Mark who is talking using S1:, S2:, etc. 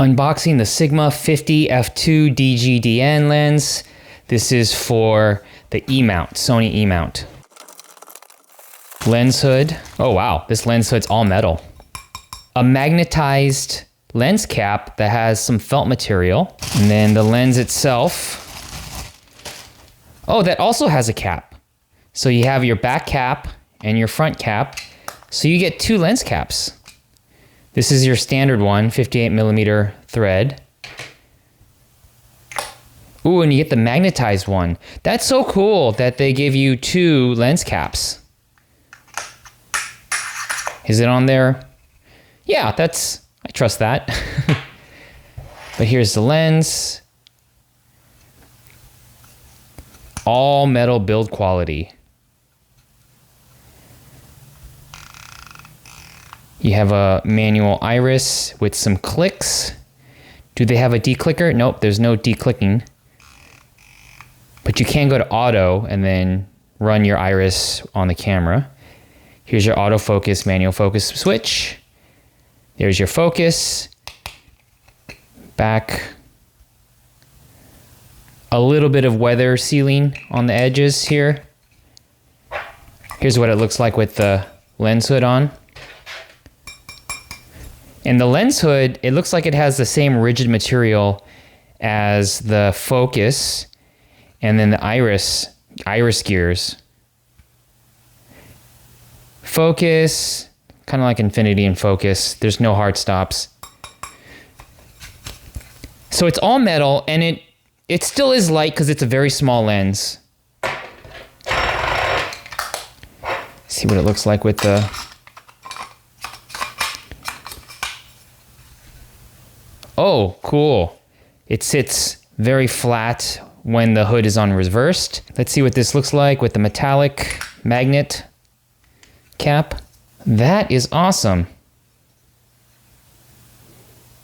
S1: Unboxing the Sigma 50 f2 DGDN lens. This is for the E-mount, Sony E-mount. Lens hood. Oh wow, this lens hood's all metal. A magnetized lens cap that has some felt material. And then the lens itself. Oh, that also has a cap. So you have your back cap and your front cap. So you get two lens caps. This is your standard one, 58mm thread. Ooh, and you get the magnetized one. That's so cool that they give you two lens caps. Is it on there? Yeah, I trust that. But here's the lens. All metal build quality. You have a manual iris with some clicks. Do they have a declicker? Nope, there's no declicking. But you can go to auto and then run your iris on the camera. Here's your autofocus, manual focus switch. There's your focus. Back. A little bit of weather sealing on the edges here. Here's what it looks like with the lens hood on. And the lens hood, it looks like it has the same rigid material as the focus and then the iris gears. Focus, kind of like infinity and focus. There's no hard stops. So it's all metal, and it still is light because it's a very small lens. See what it looks like with the... Oh, cool. It sits very flat when the hood is on reversed. Let's see what this looks like with the metallic magnet cap. That is awesome.